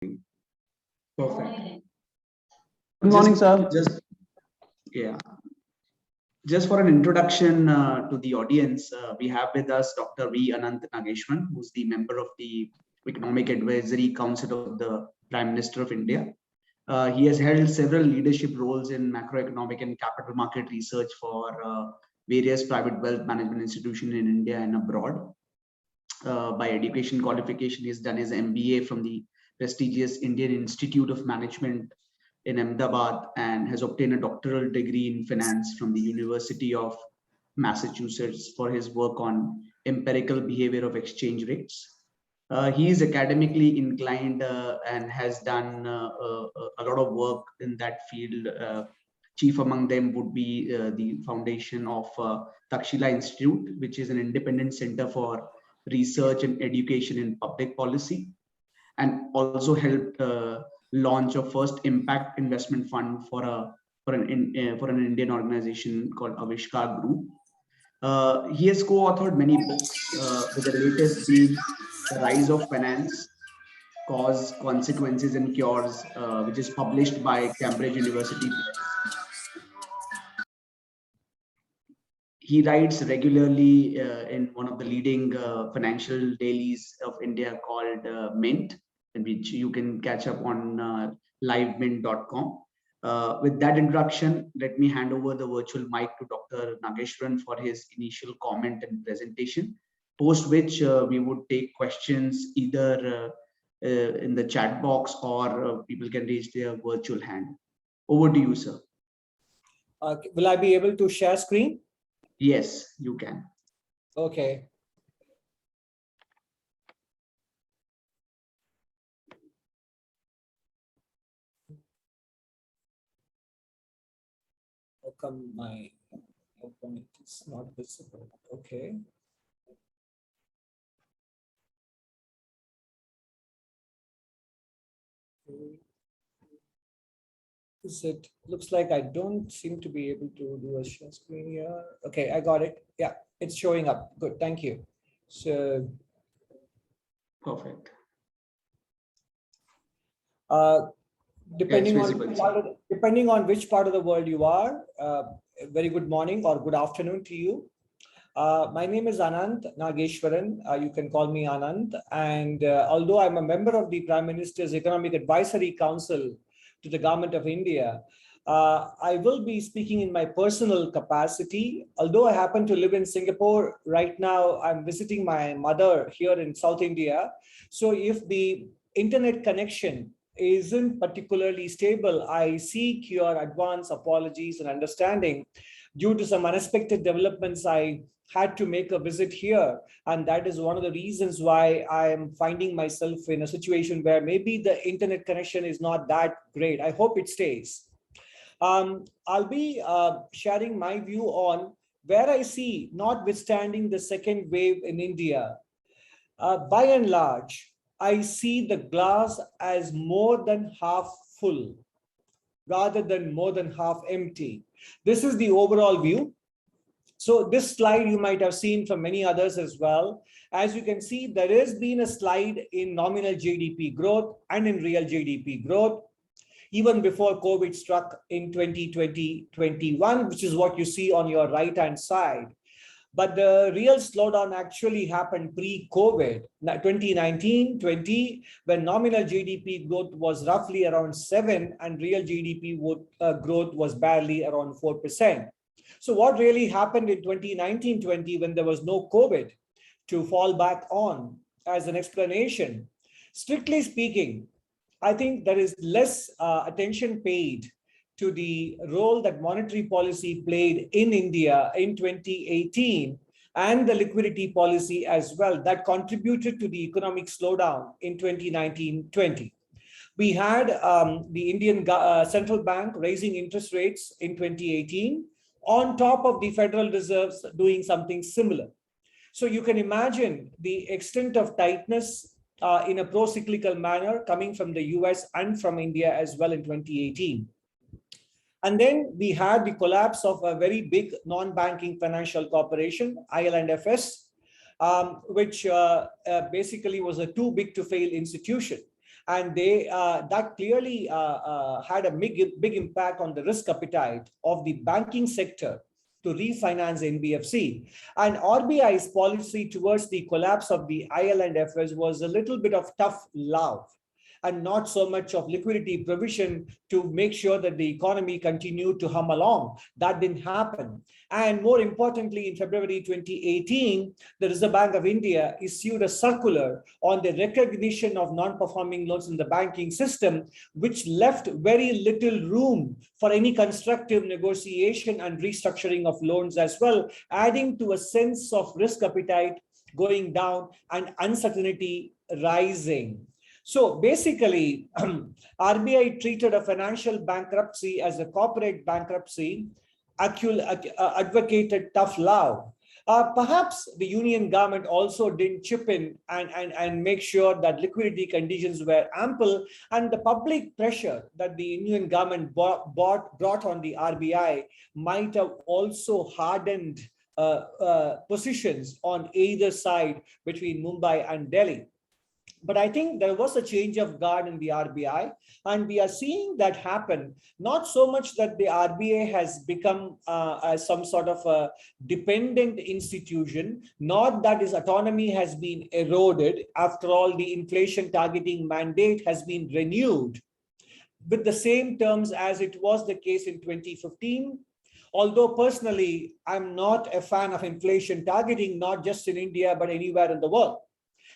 Perfect. Good morning, sir. Just for an introduction to the audience, we have with us Dr. V. Anantha Nageswaran, who's the member of the Economic Advisory Council of the Prime Minister of India. He has held several leadership roles in macroeconomic and capital market research for various private wealth management institutions in India and abroad. By education qualification, he has done his MBA from the prestigious Indian Institute of Management in Ahmedabad and has obtained a doctoral degree in finance from the University of Massachusetts for his work on empirical behavior of exchange rates. He is academically inclined and has done a lot of work in that field. Chief among them would be the foundation of Takshila Institute, which is an independent center for research and education in public policy, and also helped launch a first impact investment fund for an Indian organization called Avishkar Group. He has co-authored many books, with the latest being The Rise of Finance, Cause, Consequences and Cures, which is published by Cambridge University Press. He writes regularly in one of the leading financial dailies of India called Mint, in which you can catch up on livemint.com. With that introduction, let me hand over the virtual mic to Dr. Nageswaran for his initial comment and presentation, post which we would take questions either in the chat box or people can raise their virtual hand. Over to you, sir. Will I be able to share screen? Yes, you can. Okay. How come my open is not visible? Okay. It looks like I don't seem to be able to do a share screen here. Okay, I got it. Yeah, it's showing up. Good, thank you. So perfect. Depending on which part of the world you are, very good morning or good afternoon to you. My name is Anantha Nageswaran. You can call me Anant. And although I'm a member of the Prime Minister's Economic Advisory Council to the Government of India, I will be speaking in my personal capacity. Although I happen to live in Singapore right now, I'm visiting my mother here in South India. So if the internet connection isn't particularly stable, I seek your advance apologies and understanding. Due to some unexpected developments, I had to make a visit here, and that is one of the reasons why I am finding myself in a situation where maybe the internet connection is not that great. I hope it stays. I'll be sharing my view on where I see, notwithstanding the second wave in India, by and large, I see the glass as more than half full rather than more than half empty. This is the overall view. So this slide you might have seen from many others as well. As you can see, there has been a slide in nominal GDP growth and in real GDP growth, even before COVID struck in 2020-21, which is what you see on your right-hand side. But the real slowdown actually happened pre-COVID, 2019-20, when nominal GDP growth was roughly around 7% and real GDP growth was barely around 4%. So what really happened in 2019-20 when there was no COVID to fall back on as an explanation? Strictly speaking, I think there is less attention paid to the role that monetary policy played in India in 2018 and the liquidity policy as well that contributed to the economic slowdown in 2019-20. We had the Indian Central Bank raising interest rates in 2018 on top of the Federal Reserve's doing something similar. So you can imagine the extent of tightness in a pro-cyclical manner coming from the US and from India as well in 2018. And then we had the collapse of a very big non-banking financial corporation, IL&FS, which basically was a too big to fail institution. and they that clearly had a big impact on the risk appetite of the banking sector to refinance NBFC. And RBI's policy towards the collapse of the IL&FS was a little bit of tough love and not so much of liquidity provision to make sure that the economy continued to hum along. That didn't happen. And more importantly, in February 2018, the Reserve Bank of India issued a circular on the recognition of non-performing loans in the banking system, which left very little room for any constructive negotiation and restructuring of loans as well, adding to a sense of risk appetite going down and uncertainty rising. So basically, RBI treated a financial bankruptcy as a corporate bankruptcy, advocated tough love. Perhaps the union government also didn't chip in and make sure that liquidity conditions were ample, and the public pressure that the union government brought on the RBI might have also hardened positions on either side between Mumbai and Delhi. But I think there was a change of guard in the RBI, and we are seeing that happen. Not so much that the RBI has become some sort of a dependent institution, not that its autonomy has been eroded. After all, the inflation targeting mandate has been renewed with the same terms as it was the case in 2015. Although personally, I'm not a fan of inflation targeting, not just in India, but anywhere in the world.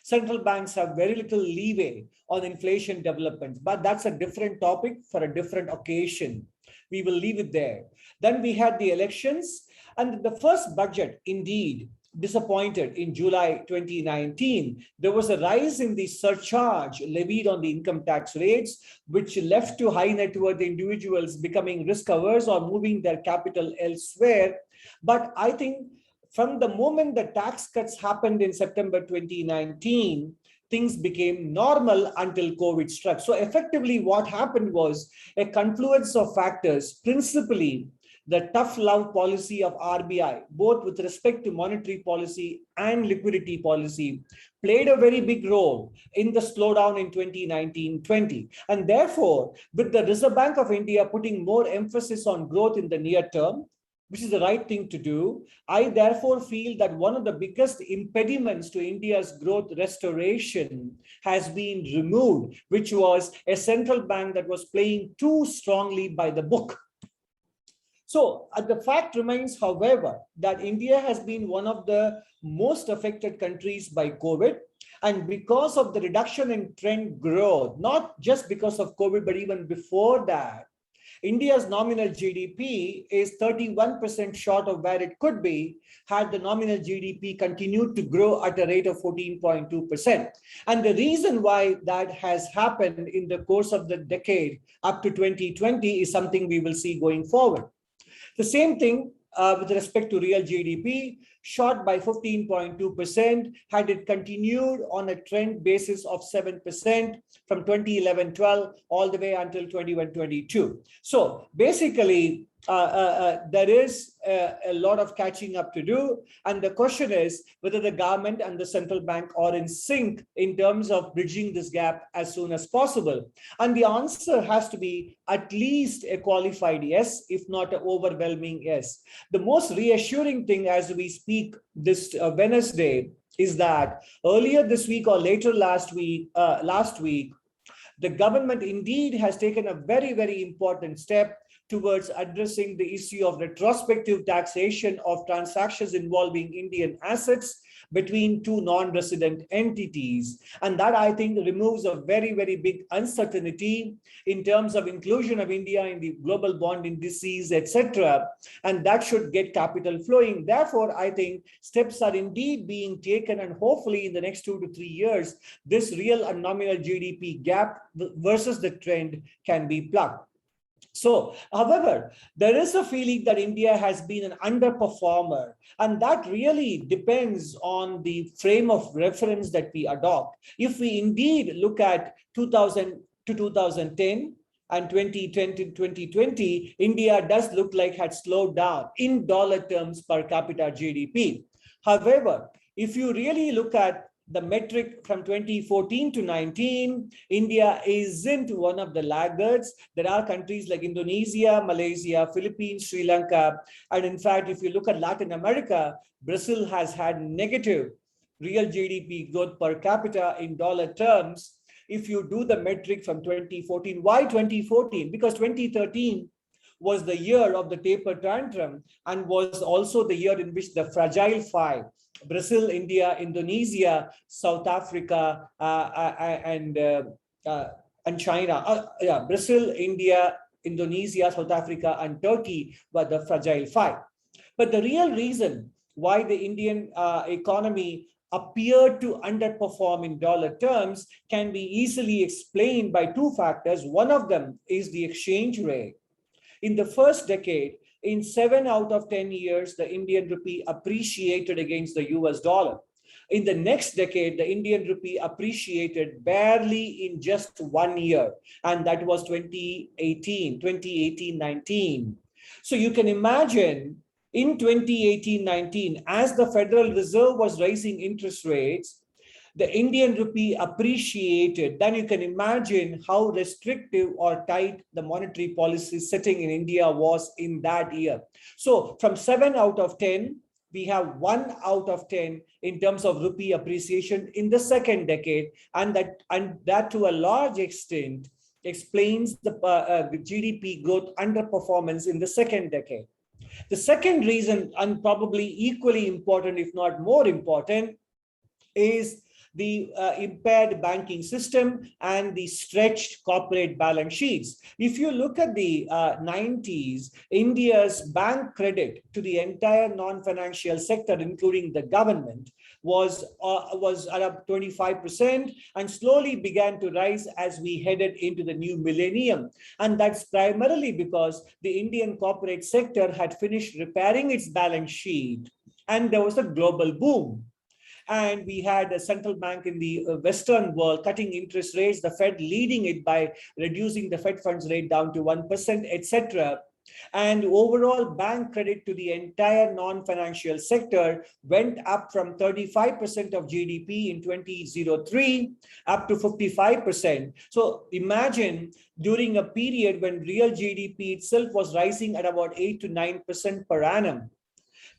Central banks have very little leeway on inflation developments, but that's a different topic for a different occasion. We will leave it there. Then we had the elections, and the first budget indeed disappointed in July 2019. There was a rise in the surcharge levied on the income tax rates, which left to high net worth individuals becoming risk averse or moving their capital elsewhere. But I think from the moment the tax cuts happened in September 2019, things became normal until COVID struck. So effectively what happened was a confluence of factors, principally the tough love policy of RBI, both with respect to monetary policy and liquidity policy, played a very big role in the slowdown in 2019-20. And therefore, with the Reserve Bank of India putting more emphasis on growth in the near term, which is the right thing to do, I therefore feel that one of the biggest impediments to India's growth restoration has been removed, which was a central bank that was playing too strongly by the book. So the fact remains, however, that India has been one of the most affected countries by COVID. And because of the reduction in trend growth, not just because of COVID, but even before that, India's nominal GDP is 31% short of where it could be had the nominal GDP continued to grow at a rate of 14.2%. And the reason why that has happened in the course of the decade up to 2020 is something we will see going forward. The same thing with respect to real GDP, shot by 15.2% had it continued on a trend basis of 7% from 2011-12 all the way until 21-22. So basically, there is a lot of catching up to do. And the question is whether the government and the central bank are in sync in terms of bridging this gap as soon as possible. And the answer has to be at least a qualified yes, if not an overwhelming yes. The most reassuring thing as we speak this Wednesday is that earlier this week or later last week, the government indeed has taken a very, very important step towards addressing the issue of retrospective taxation of transactions involving Indian assets between two non-resident entities. And that, I think, removes a very, very big uncertainty in terms of inclusion of India in the global bond indices, etc. And that should get capital flowing. Therefore, I think steps are indeed being taken, and hopefully in the next 2 to 3 years, this real and nominal GDP gap versus the trend can be plugged. So, however, there is a feeling that India has been an underperformer, and that really depends on the frame of reference that we adopt. If we indeed look at 2000 to 2010 and 2010 to 2020, India does look like had slowed down in dollar terms per capita GDP. However, if you really look at the metric from 2014 to 19, India isn't one of the laggards. There are countries like Indonesia, Malaysia, Philippines, Sri Lanka. And in fact, if you look at Latin America, Brazil has had negative real GDP growth per capita in dollar terms. If you do the metric from 2014, why 2014? Because 2013 was the year of the taper tantrum and was also the year in which the fragile five, Brazil, India, Indonesia, South Africa, and China. Brazil, India, Indonesia, South Africa, and Turkey were the fragile five. But the real reason why the Indian economy appeared to underperform in dollar terms can be easily explained by two factors. One of them is the exchange rate. In the first decade, in 7 out of 10 years, the Indian rupee appreciated against the US dollar. In the next decade, the Indian rupee appreciated barely in just 1 year, and that was 2018-19. So you can imagine in 2018-19, as the Federal Reserve was raising interest rates, the Indian rupee appreciated. Then you can imagine how restrictive or tight the monetary policy setting in India was in that year. So from 7 out of 10, we have 1 out of 10 in terms of rupee appreciation in the second decade. And that to a large extent explains the GDP growth underperformance in the second decade. The second reason, and probably equally important, if not more important, is the impaired banking system and the stretched corporate balance sheets. If you look at the 90s, India's bank credit to the entire non-financial sector, including the government, was around 25% and slowly began to rise as we headed into the new millennium. And that's primarily because the Indian corporate sector had finished repairing its balance sheet and there was a global boom. And we had a central bank in the Western world cutting interest rates, the Fed leading it by reducing the Fed funds rate down to 1%, etc. And overall bank credit to the entire non-financial sector went up from 35% of GDP in 2003 up to 55%. So imagine during a period when real GDP itself was rising at about 8 to 9% per annum,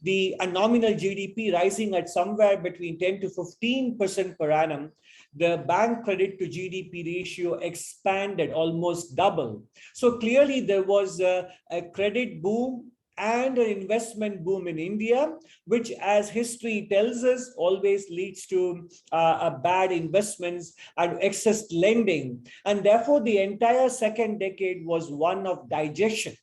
the nominal GDP rising at somewhere between 10 to 15% per annum, the bank credit to GDP ratio expanded, almost double. So clearly there was a credit boom and an investment boom in India, which, as history tells us, always leads to bad investments and excess lending. And therefore, the entire second decade was one of digestion,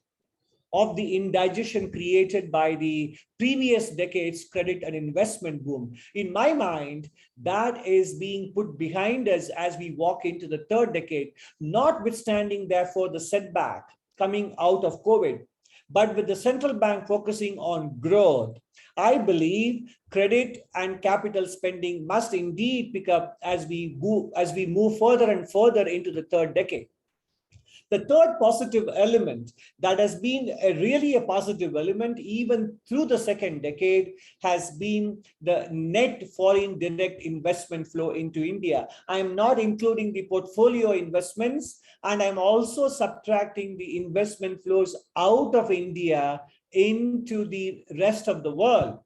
of the indigestion created by the previous decade's credit and investment boom. In my mind, that is being put behind us as we walk into the third decade, notwithstanding, therefore, the setback coming out of COVID. But with the central bank focusing on growth, I believe credit and capital spending must indeed pick up as we move further and further into the third decade. The third positive element that has been really a positive element even through the second decade has been the net foreign direct investment flow into India. I am not including the portfolio investments, and I'm also subtracting the investment flows out of India into the rest of the world.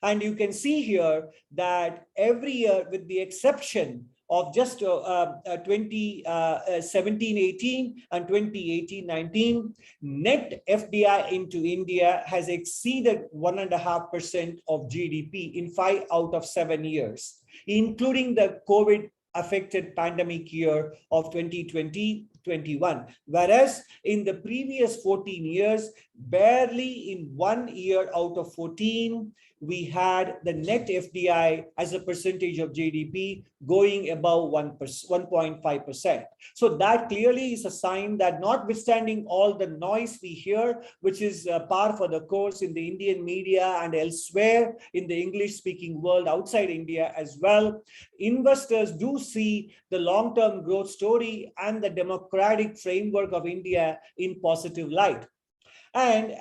And you can see here that every year, with the exception of just 2017-18 and 2018-19, net FDI into India has exceeded 1.5% of GDP in 5 out of 7 years, including the COVID-affected pandemic year of 2020-21. Whereas in the previous 14 years, barely in 1 year out of 14, we had the net FDI as a percentage of GDP going above 1.5%. So that clearly is a sign that, notwithstanding all the noise we hear, which is par for the course in the Indian media and elsewhere in the English-speaking world outside India as well, investors do see the long-term growth story and the democratic framework of India in positive light. And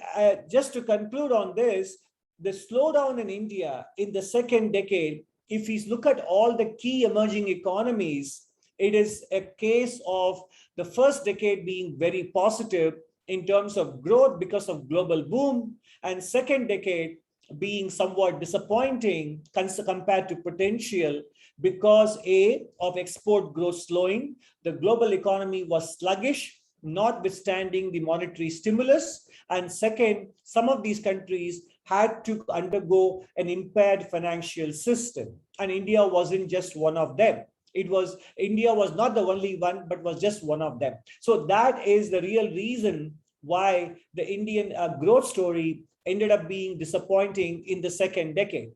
just to conclude on this, the slowdown in India in the second decade if we look at all the key emerging economies, it is a case of the first decade being very positive in terms of growth because of global boom, and second decade being somewhat disappointing compared to potential because of export growth slowing. The global economy was sluggish, notwithstanding the monetary stimulus. And second, some of these countries had to undergo an impaired financial system. And India wasn't just one of them. India was not the only one, but was just one of them. So that is the real reason why the Indian growth story ended up being disappointing in the second decade.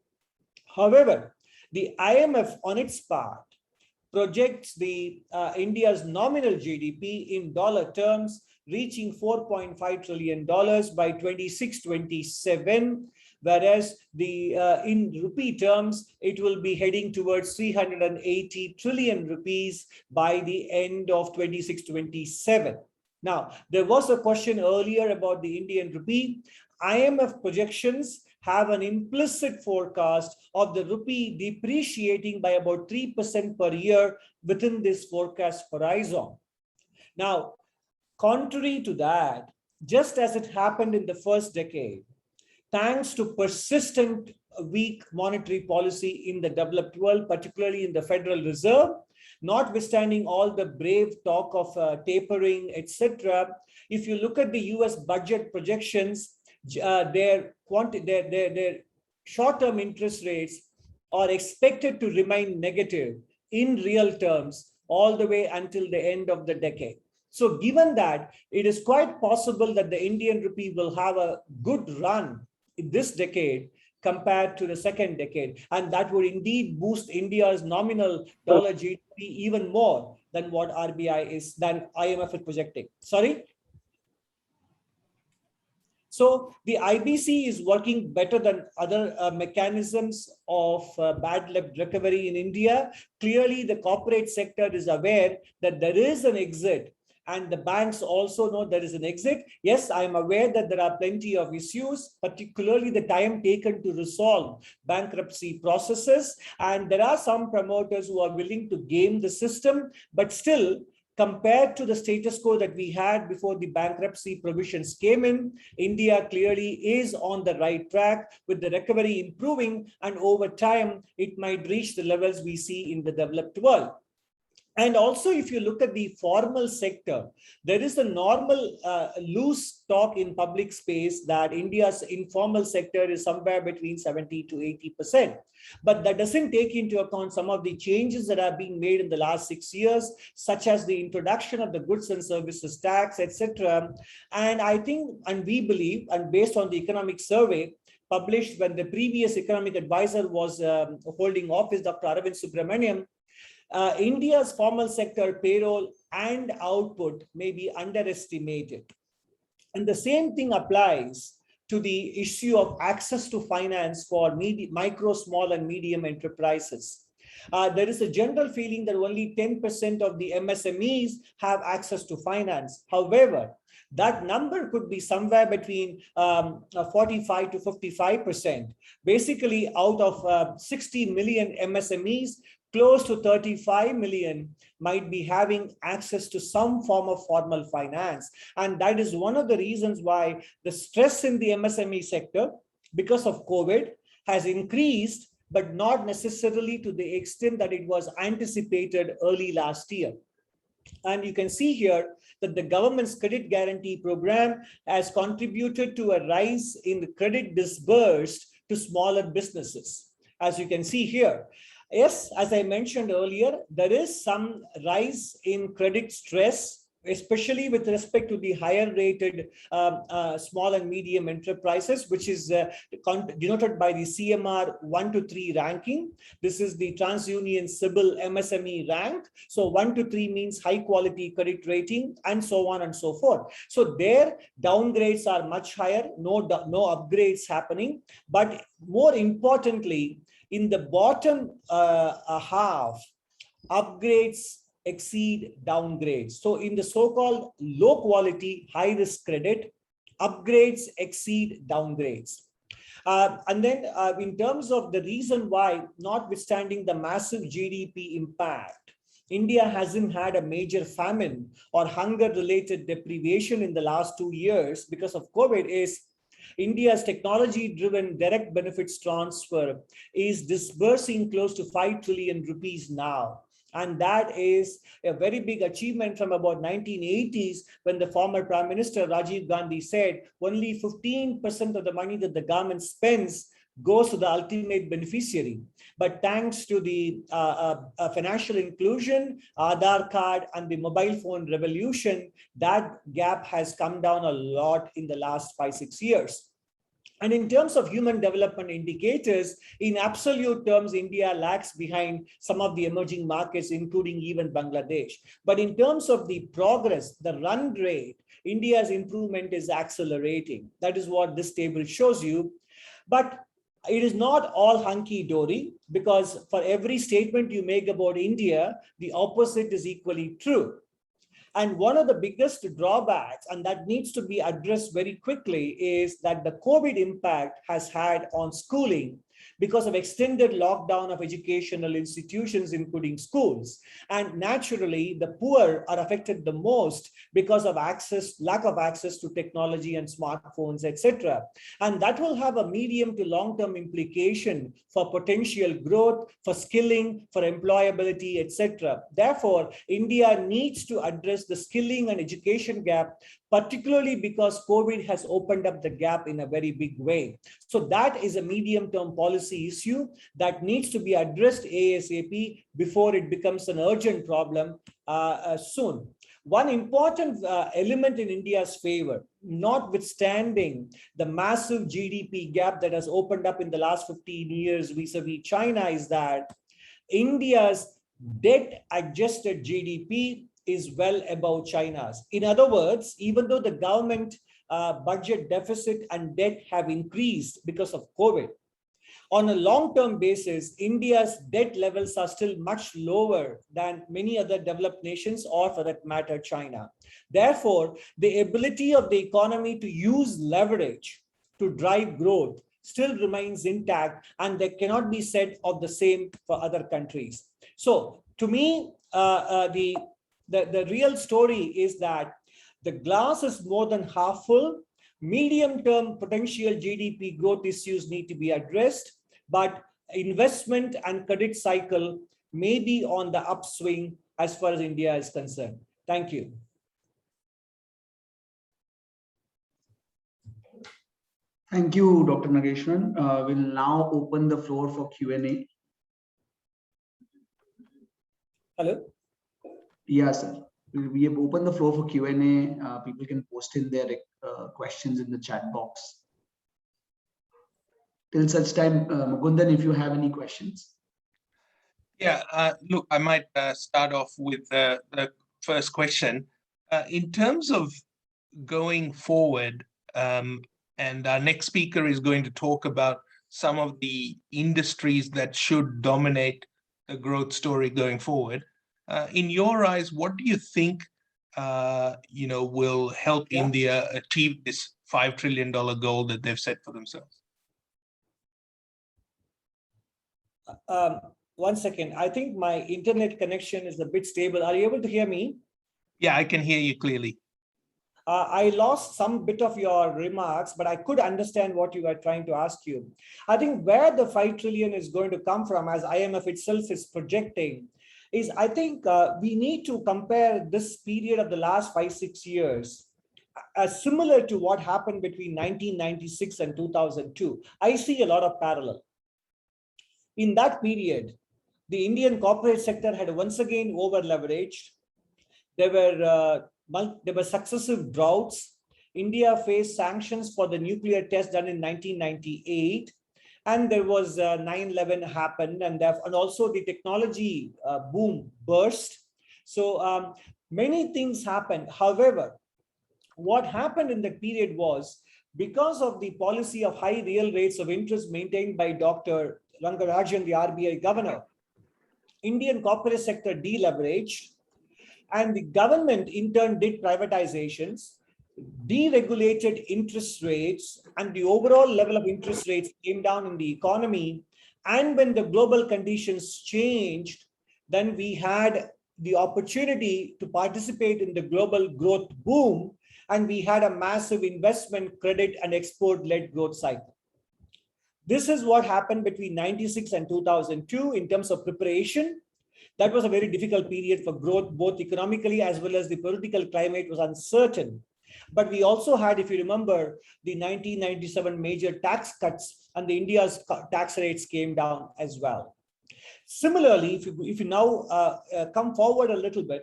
However, the IMF on its part projects the India's nominal GDP in dollar terms reaching $4.5 trillion by 26-27, whereas in rupee terms, it will be heading towards 380 trillion rupees by the end of 26-27. Now, there was a question earlier about the Indian rupee. IMF projections have an implicit forecast of the rupee depreciating by about 3% per year within this forecast horizon. Now, contrary to that, just as it happened in the first decade, thanks to persistent weak monetary policy in the developed world, particularly in the Federal Reserve, notwithstanding all the brave talk of tapering, etc., if you look at the US budget projections, their short-term interest rates are expected to remain negative in real terms all the way until the end of the decade. So given that, it is quite possible that the Indian rupee will have a good run in this decade compared to the second decade. And that would indeed boost India's nominal dollar GDP even more than what than IMF is projecting. Sorry? So the IBC is working better than other mechanisms of bad debt recovery in India. Clearly, the corporate sector is aware that there is an exit, and the banks also know there is an exit. Yes, I am aware that there are plenty of issues, particularly the time taken to resolve bankruptcy processes. And there are some promoters who are willing to game the system, but still, compared to the status quo that we had before the bankruptcy provisions came in, India clearly is on the right track with the recovery improving, and over time, it might reach the levels we see in the developed world. And also, if you look at the formal sector, there is a normal loose talk in public space that India's informal sector is somewhere between 70 to 80%. But that doesn't take into account some of the changes that are being made in the last 6 years, such as the introduction of the goods and services tax, etc. And I think, and we believe, and based on the economic survey published when the previous economic advisor was holding office, Dr. Arvind Subramaniam, India's formal sector payroll and output may be underestimated. And the same thing applies to the issue of access to finance for micro, small, and medium enterprises. There is a general feeling that only 10% of the MSMEs have access to finance. However, that number could be somewhere between 45 to 55%. Basically, out of 60 million MSMEs, close to 35 million might be having access to some form of formal finance. And that is one of the reasons why the stress in the MSME sector, because of COVID, has increased, but not necessarily to the extent that it was anticipated early last year. And you can see here that the government's credit guarantee program has contributed to a rise in the credit disbursed to smaller businesses. As you can see here, yes, as I mentioned earlier, there is some rise in credit stress, especially with respect to the higher rated small and medium enterprises, which is denoted by the CMR 1 to 3 ranking. This is the TransUnion CIBIL MSME rank. So 1 to 3 means high quality credit rating, and so on and so forth. So their downgrades are much higher, no upgrades happening. But more importantly, in the bottom half, upgrades exceed downgrades. So in the so-called low quality, high risk credit, upgrades exceed downgrades. And then in terms of the reason why, notwithstanding the massive GDP impact, India hasn't had a major famine or hunger-related deprivation in the last 2 years because of COVID is India's technology-driven direct benefits transfer is disbursing close to 5 trillion rupees now. And that is a very big achievement from about 1980s when the former Prime Minister Rajiv Gandhi said only 15% of the money that the government spends goes to the ultimate beneficiary. But thanks to the financial inclusion, Aadhaar card, and the mobile phone revolution, that gap has come down a lot in the last 5-6 years. And in terms of human development indicators, in absolute terms, India lags behind some of the emerging markets, including even Bangladesh. But in terms of the progress, the run rate, India's improvement is accelerating. That is what this table shows you. But it is not all hunky-dory, because for every statement you make about India, the opposite is equally true. And one of the biggest drawbacks, and that needs to be addressed very quickly, is that the COVID impact has had on schooling because of extended lockdown of educational institutions, including schools. And naturally, the poor are affected the most because of lack of access to technology and smartphones, etc. And that will have a medium to long-term implication for potential growth, for skilling, for employability, etc. Therefore, India needs to address the skilling and education gap, particularly because COVID has opened up the gap in a very big way. So that is a medium-term policy issue that needs to be addressed ASAP before it becomes an urgent problem soon. One important element in India's favor, notwithstanding the massive GDP gap that has opened up in the last 15 years vis-a-vis China, is that India's debt-adjusted GDP is well above China's. In other words, even though the government budget deficit and debt have increased because of COVID, on a long-term basis, India's debt levels are still much lower than many other developed nations, or for that matter, China. Therefore, the ability of the economy to use leverage to drive growth still remains intact, and there cannot be said of the same for other countries. So to me, the real story is that the glass is more than half full. Medium-term potential GDP growth issues need to be addressed, but investment and credit cycle may be on the upswing as far as India is concerned. Thank you. Thank you, Dr. Nageswaran. We'll now open the floor for Q&A. Hello? Yes, sir. We have opened the floor for Q&A. People can post in their questions in the chat box. Till such time, Mukundan, if you have any questions. Yeah, look, I might start off with the first question. In terms of going forward, and our next speaker is going to talk about some of the industries that should dominate the growth story going forward. In your eyes, what do you think will help India achieve this $5 trillion goal that they've set for themselves? 1 second. I think my internet connection is a bit stable. Are you able to hear me? Yeah, I can hear you clearly. I lost some bit of your remarks, but I could understand what you were trying to ask you. I think where the 5 trillion is going to come from, as IMF itself is projecting, is I think we need to compare this period of the last 5-6 years as similar to what happened between 1996 and 2002. I see a lot of parallel. In that period, the Indian corporate sector had once again over-leveraged. There were successive droughts. India faced sanctions for the nuclear test done in 1998. And there was 9/11 happened, and also the technology boom burst. So many things happened. However, what happened in that period was, because of the policy of high real rates of interest maintained by Dr. Rangarajan, the RBI governor, Indian corporate sector deleveraged, and the government in turn did privatizations. deregulated interest rates and the overall level of interest rates came down in the economy, and when the global conditions changed, then we had the opportunity to participate in the global growth boom, and we had a massive investment, credit, and export-led growth cycle. This is what happened between 96 and 2002 in terms of preparation. That was a very difficult period for growth, both economically as well as the political climate was uncertain. But we also had, if you remember, the 1997 major tax cuts, and the India's tax rates came down as well. Similarly, if you now come forward a little bit,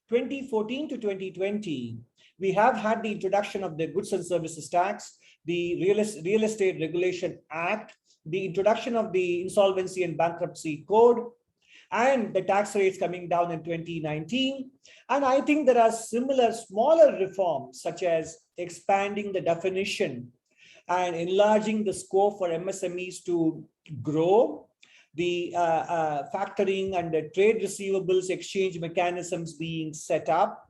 2014 to 2020, we have had the introduction of the Goods and Services Tax, the Real Estate Regulation Act, the introduction of the Insolvency and Bankruptcy Code, and the tax rates coming down in 2019. And I think there are similar smaller reforms, such as expanding the definition and enlarging the scope for MSMEs to grow, the factoring and the trade receivables exchange mechanisms being set up,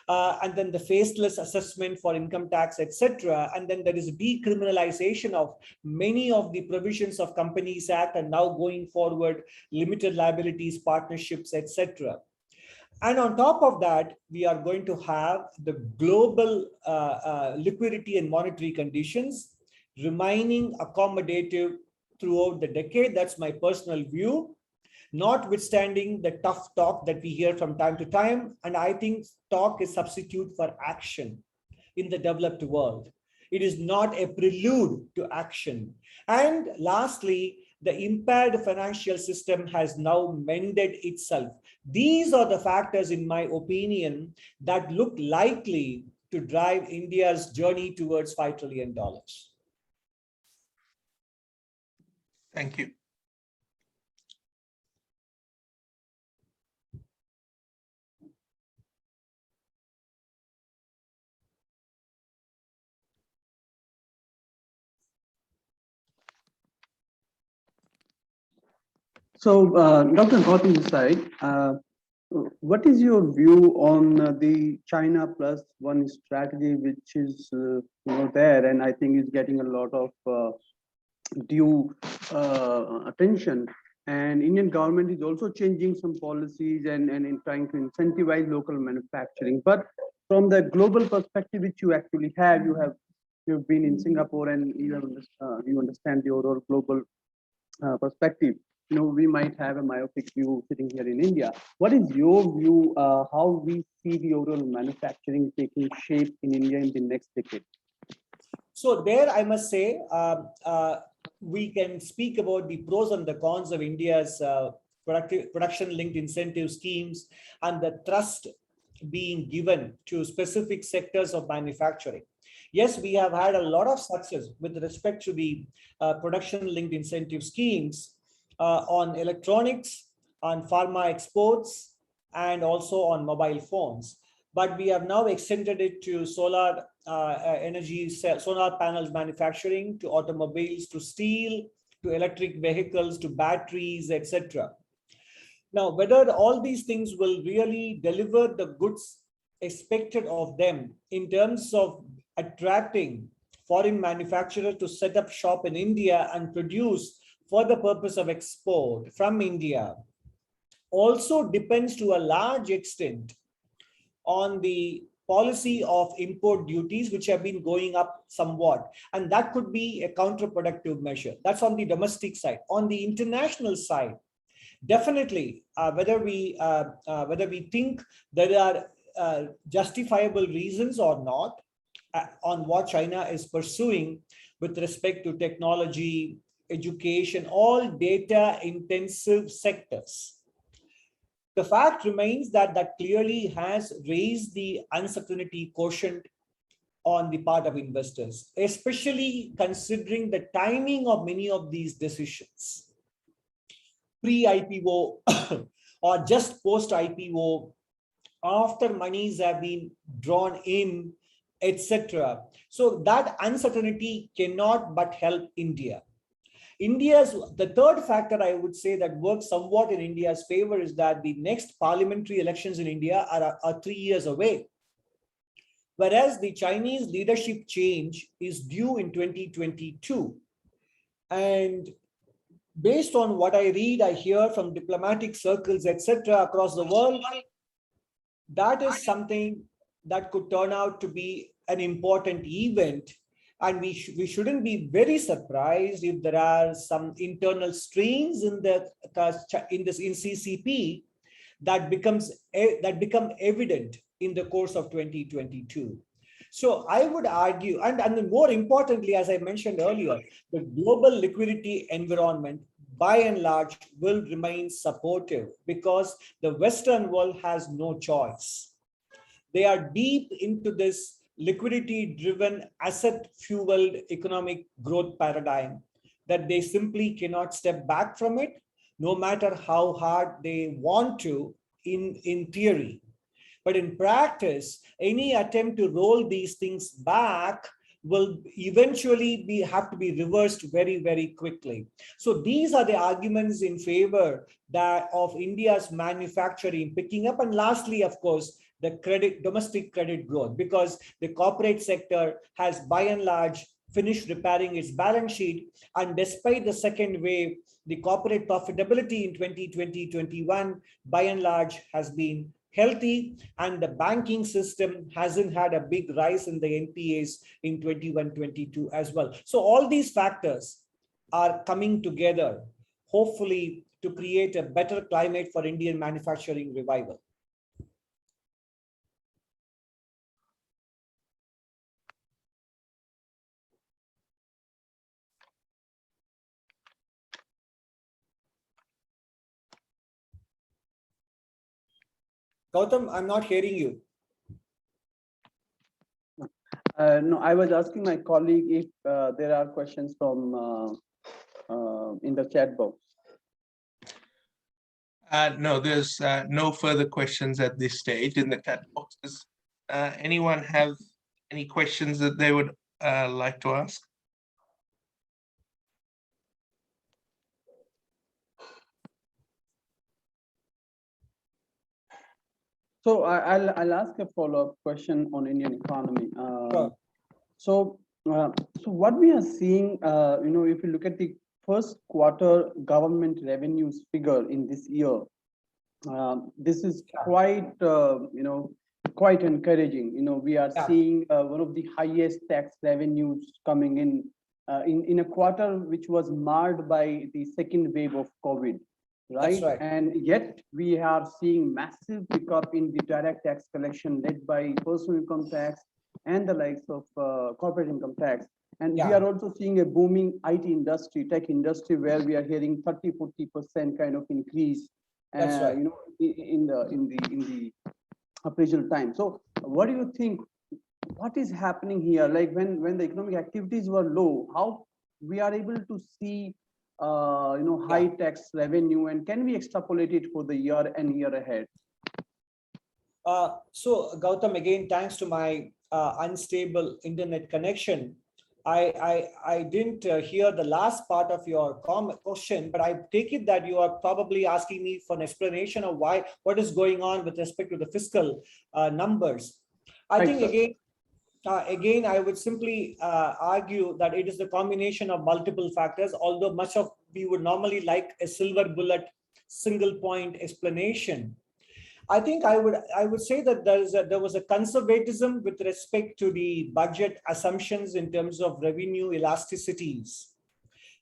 and then the faceless assessment for income tax, etc. And then there is decriminalization of many of the provisions of Companies Act, and now going forward, limited liabilities, partnerships, etc. And on top of that, we are going to have the global liquidity and monetary conditions remaining accommodative throughout the decade. That's my personal view, notwithstanding the tough talk that we hear from time to time. And I think talk is substitute for action in the developed world. It is not a prelude to action. And lastly, the impaired financial system has now mended itself. These are the factors, in my opinion, that look likely to drive India's journey towards $5 trillion. Thank you. So, Dr. Gautam Desai, what is your view on the China plus one strategy, which is there, and I think is getting a lot of due attention? And Indian government is also changing some policies and in trying to incentivize local manufacturing. But from the global perspective, which you actually have, you've been in Singapore, and you understand the overall global perspective. We might have a myopic view sitting here in India. What is your view, how we see the overall manufacturing taking shape in India in the next decade? So there, I must say, we can speak about the pros and the cons of India's production-linked incentive schemes and the thrust being given to specific sectors of manufacturing. Yes, we have had a lot of success with respect to the production-linked incentive schemes on electronics, on pharma exports, and also on mobile phones. But we have now extended it to solar energy, solar panels manufacturing, to automobiles, to steel, to electric vehicles, to batteries, etc. Now, whether all these things will really deliver the goods expected of them in terms of attracting foreign manufacturers to set up shop in India and produce for the purpose of export from India also depends to a large extent on the policy of import duties, which have been going up somewhat. And that could be a counterproductive measure. That's on the domestic side. On the international side, definitely, whether we think there are justifiable reasons or not on what China is pursuing with respect to technology, education, all data intensive sectors. The fact remains that that clearly has raised the uncertainty quotient on the part of investors, especially considering the timing of many of these decisions. Pre-IPO or just post-IPO, after monies have been drawn in, etc. So that uncertainty cannot but help India. The third factor I would say that works somewhat in India's favor is that the next parliamentary elections in India are 3 years away. whereas the Chinese leadership change is due in 2022. And based on what I read, I hear from diplomatic circles, etc., across the world, that is something that could turn out to be an important event. And we shouldn't be very surprised if there are some internal strains in in CCP that become evident in the course of 2022. So I would argue, and more importantly, as I mentioned earlier, the global liquidity environment by and large will remain supportive because the Western world has no choice. They are deep into this liquidity-driven, asset-fueled economic growth paradigm that they simply cannot step back from it, no matter how hard they want to in theory. But in practice, any attempt to roll these things back will eventually have to be reversed very, very quickly. So these are the arguments in favor of India's manufacturing picking up. And lastly, of course, the domestic credit growth, because the corporate sector has by and large finished repairing its balance sheet. And despite the second wave, the corporate profitability in 2020-21 by and large has been healthy, and the banking system hasn't had a big rise in the NPAs in 21-22 as well. So all these factors are coming together, hopefully, to create a better climate for Indian manufacturing revival. Gautam, I'm not hearing you. No, I was asking my colleague if there are questions from in the chat box. No, there's no further questions at this stage in the chat boxes. Anyone have any questions that they would like to ask? So I'll ask a follow-up question on Indian economy. Sure. So what we are seeing, if you look at the first quarter government revenues figure in this year, this is quite, quite encouraging. We are seeing one of the highest tax revenues coming in a quarter which was marred by the second wave of COVID. Right? Right, and yet we are seeing massive pickup in the direct tax collection led by personal income tax and the likes of corporate income tax. And we are also seeing a booming IT industry, tech industry, where we are hearing 30–40% kind of increase. That's right. In the appraisal time. So what do you think? What is happening here? Like when the economic activities were low, how we are able to see high tax revenue, and can we extrapolate it for the year and year ahead? So Gautam, again, thanks to my unstable internet connection, I didn't hear the last part of your question, but I take it that you are probably asking me for an explanation of what is going on with respect to the fiscal numbers. I think again, I would simply argue that it is the combination of multiple factors, although much of we would normally like a silver bullet, single point explanation. I think I would say that there was a conservatism with respect to the budget assumptions in terms of revenue elasticities.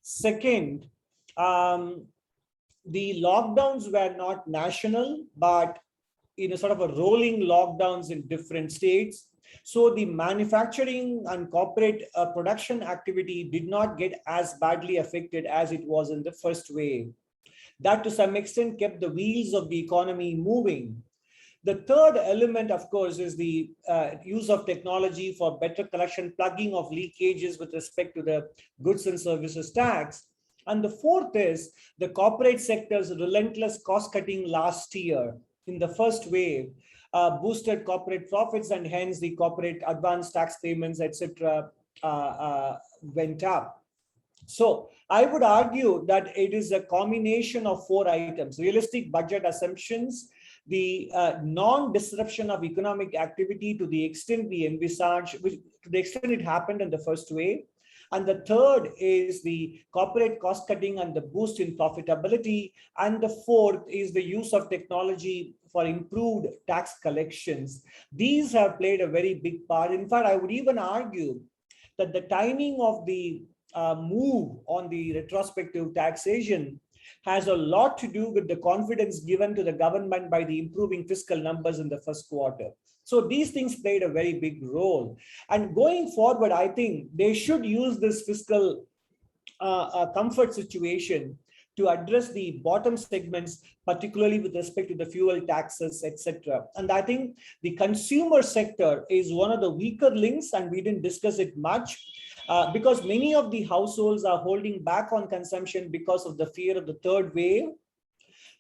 Second, the lockdowns were not national, but sort of a rolling lockdowns in different states. So the manufacturing and corporate production activity did not get as badly affected as it was in the first wave. That to some extent kept the wheels of the economy moving. The third element, of course, is the use of technology for better collection, plugging of leakages with respect to the goods and services tax. And the fourth is the corporate sector's relentless cost cutting last year in the first wave. Boosted corporate profits, and hence the corporate advance tax payments, etc., went up. So I would argue that it is a combination of four items: realistic budget assumptions, the non-disruption of economic activity to the extent we envisage, to the extent it happened in the first wave. And the third is the corporate cost cutting and the boost in profitability. And the fourth is the use of technology for improved tax collections. These have played a very big part. In fact, I would even argue that the timing of the move on the retrospective taxation has a lot to do with the confidence given to the government by the improving fiscal numbers in the first quarter. So these things played a very big role. And going forward, I think they should use this fiscal comfort situation to address the bottom segments, particularly with respect to the fuel taxes, etc. And I think the consumer sector is one of the weaker links, and we didn't discuss it much. Because many of the households are holding back on consumption because of the fear of the third wave.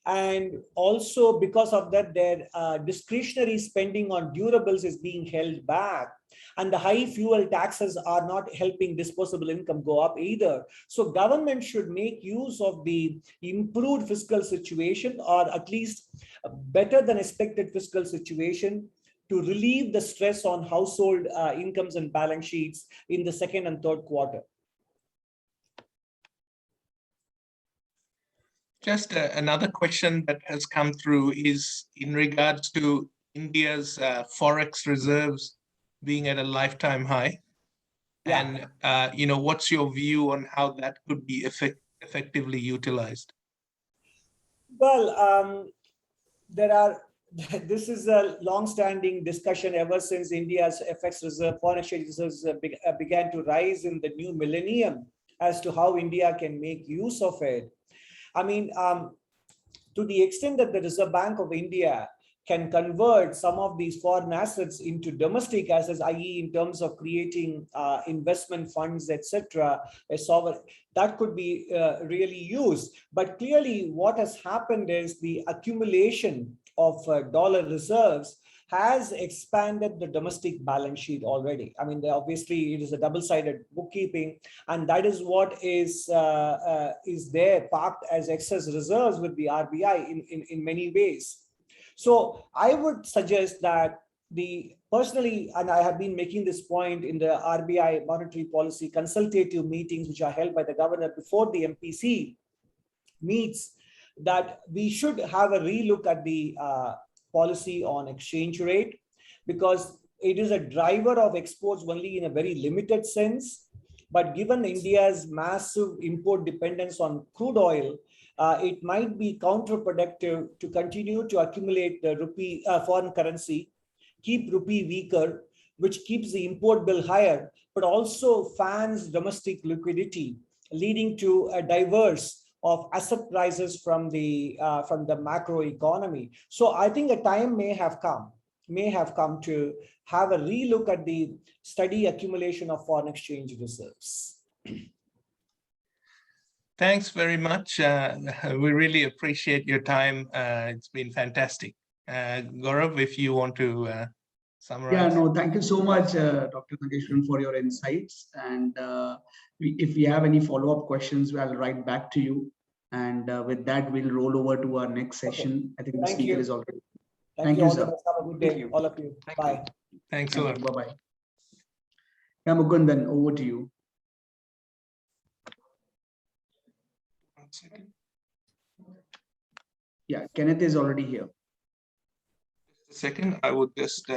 And also because of that, their discretionary spending on durables is being held back. And the high fuel taxes are not helping disposable income go up either. So government should make use of the improved fiscal situation, or at least better than expected fiscal situation, to relieve the stress on household incomes and balance sheets in the second and third quarter. Just another question that has come through is in regards to India's forex reserves being at a lifetime high. Yeah. And, what's your view on how that could be effectively utilized? Well, this is a long-standing discussion ever since India's FX reserve, foreign exchange reserves began to rise in the new millennium, as to how India can make use of it. I mean, to the extent that the Reserve Bank of India can convert some of these foreign assets into domestic assets, i.e. in terms of creating investment funds, etc., a sovereign, that could be really used. But clearly what has happened is the accumulation of dollar reserves has expanded the domestic balance sheet already. I mean, obviously it is a double-sided bookkeeping, and that is what is there parked as excess reserves with the RBI in many ways. So I would suggest that personally, and I have been making this point in the RBI monetary policy consultative meetings, which are held by the governor before the MPC meets, that we should have a relook at the policy on exchange rate, because it is a driver of exports only in a very limited sense. But given India's massive import dependence on crude oil, it might be counterproductive to continue to accumulate the rupee foreign currency, keep rupee weaker, which keeps the import bill higher, but also fans domestic liquidity, leading to a diverse of asset prices from the macro economy. So I think a time may have come to have a relook at the steady accumulation of foreign exchange reserves. Thanks very much. We really appreciate your time. It's been fantastic. Gaurav, if you want to summarize. Yeah, no, thank you so much, Dr. Nageswaran, for your insights. And if we have any follow-up questions, I'll write back to you. And with that, we'll roll over to our next session. Okay. I think the speaker is already. Thank you, sir. Have a good day, all of you. Bye. Thanks a lot. Bye-bye. Yeah, Mukundan, over to you. 1 second. Yeah, Kenneth is already here. Just a second. I would just